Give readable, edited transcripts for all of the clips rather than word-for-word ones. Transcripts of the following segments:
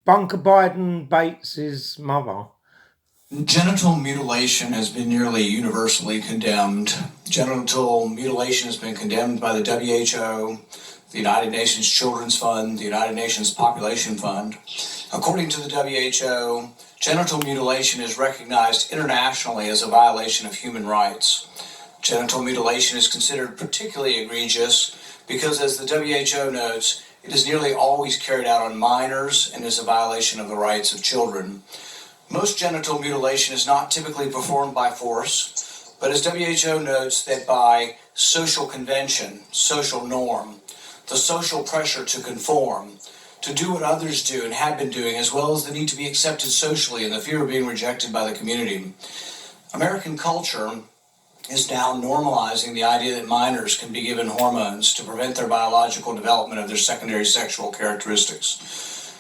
Bunker Biden Bates's mother. Genital mutilation has been nearly universally condemned. Genital mutilation has been condemned by the WHO, the United Nations Children's Fund, the United Nations Population Fund. According to the WHO, genital mutilation is recognized internationally as a violation of human rights. Genital mutilation is considered particularly egregious because, as the WHO notes, it is nearly always carried out on minors and is a violation of the rights of children. Most genital mutilation is not typically performed by force, but as WHO notes, that by social convention, social norm, the social pressure to conform, to do what others do and have been doing, as well as the need to be accepted socially and the fear of being rejected by the community. American culture is now normalizing the idea that minors can be given hormones to prevent their biological development of their secondary sexual characteristics.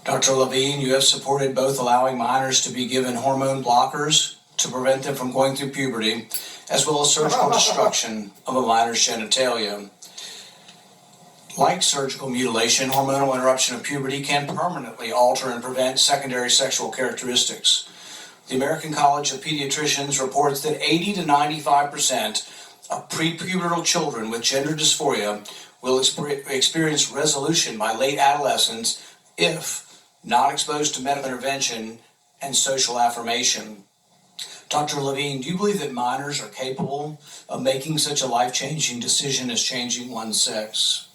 Dr. Levine, you have supported both allowing minors to be given hormone blockers to prevent them from going through puberty, as well as surgical destruction of a minor's genitalia. Like surgical mutilation, hormonal interruption of puberty can permanently alter and prevent secondary sexual characteristics. The American College of Pediatricians reports that 80 to 95% of prepubertal children with gender dysphoria will experience resolution by late adolescence if not exposed to medical intervention and social affirmation. Dr. Levine, do you believe that minors are capable of making such a life-changing decision as changing one's sex?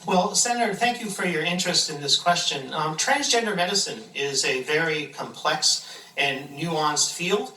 Well, Senator, thank you for your interest in this question. Transgender medicine is a very complex and nuanced field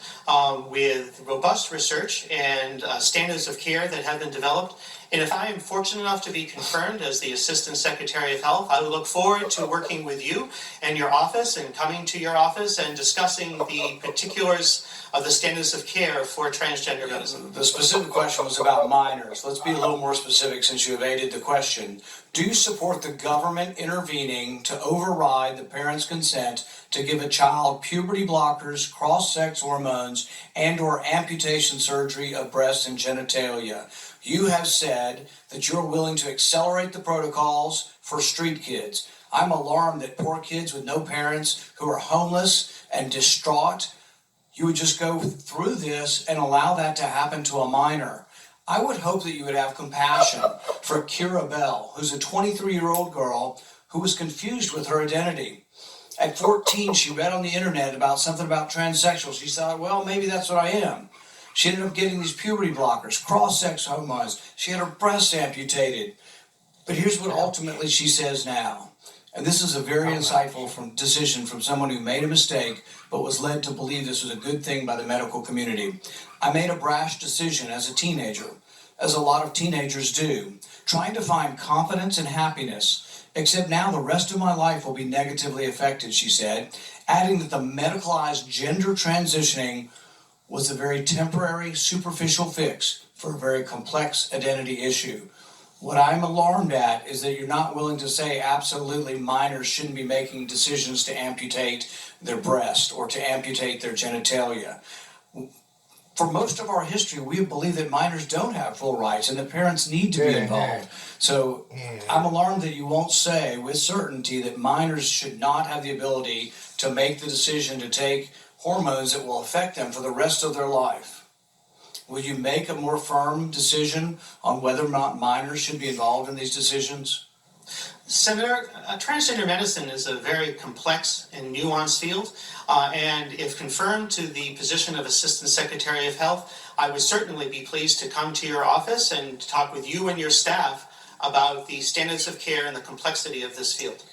with robust research and standards of care that have been developed. And if I am fortunate enough to be confirmed as the Assistant Secretary of Health, I would look forward to working with you and your office and coming to your office and discussing the particulars of the standards of care for transgender medicine. The specific question was about minors. Let's be a little more specific since you evaded the question. Do you support the government intervening to override the parent's consent to give a child puberty blockers, cross-sex hormones, and/or amputation surgery of breasts and genitalia? You have said that you're willing to accelerate the protocols for street kids. I'm alarmed that poor kids with no parents who are homeless and distraught, you would just go through this and allow that to happen to a minor. I would hope that you would have compassion for Kira Bell, who's a 23-year-old girl who was confused with her identity. At 14, she read on the internet about something about transsexuals. She thought, well, maybe that's what I am. She ended up getting these puberty blockers, cross-sex hormones. She had her breasts amputated. But here's what ultimately she says now. And this is a very insightful decision from someone who made a mistake but was led to believe this was a good thing by the medical community. I made a brash decision as a teenager, as a lot of teenagers do, trying to find confidence and happiness, except now the rest of my life will be negatively affected, she said, adding that the medicalized gender transitioning was a very temporary, superficial fix for a very complex identity issue. What I'm alarmed at is that you're not willing to say absolutely minors shouldn't be making decisions to amputate their breast or to amputate their genitalia. For most of our history, we believe that minors don't have full rights and that parents need to be involved. So I'm alarmed that you won't say with certainty that minors should not have the ability to make the decision to take hormones that will affect them for the rest of their life. Will you make a more firm decision on whether or not minors should be involved in these decisions? Senator, transgender medicine is a very complex and nuanced field, and if confirmed to the position of Assistant Secretary of Health, I would certainly be pleased to come to your office and talk with you and your staff about the standards of care and the complexity of this field.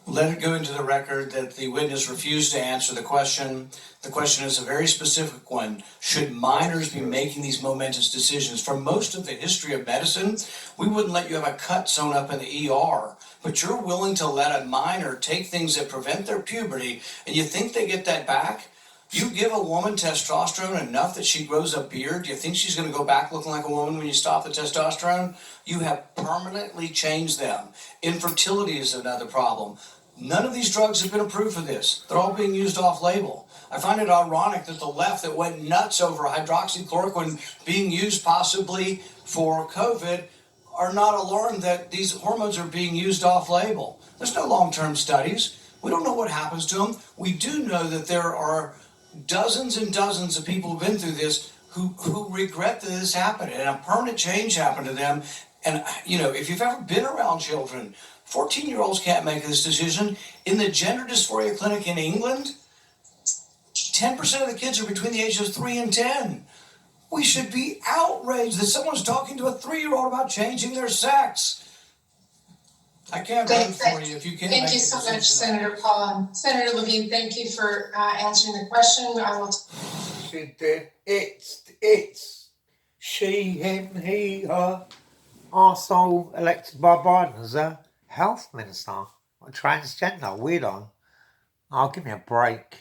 Let it go into the record that the witness refused to answer the question. The question is a very specific one. Should minors be making these momentous decisions? For most of the history of medicine, we wouldn't let you have a cut sewn up in the ER. But you're willing to let a minor take things that prevent their puberty, and you think they get that back? You give a woman testosterone enough that she grows a beard, do you think she's going to go back looking like a woman when you stop the testosterone? You have permanently changed them. Infertility is another problem. None of these drugs have been approved for this. They're all being used off-label. I find it ironic that the left that went nuts over hydroxychloroquine being used possibly for COVID are not alarmed that these hormones are being used off-label. There's no long-term studies. We don't know what happens to them. We do know that there are dozens and dozens of people who've been through this who regret that this happened and a permanent change happened to them. And, you know, if you've ever been around children, 14-year-olds can't make this decision. In the gender dysphoria clinic in England, 10% of the kids are between the ages of 3 and 10. We should be outraged that someone's talking to a 3-year-old about changing their sex. I can't vote for you if you can't. Thank you so much, Senator Paul. Senator Levine, thank you for answering the question. I will. She did. It's she, him, he, her. Arsehole elected by Biden as a health minister. A transgender, weirdo. Oh, give me a break.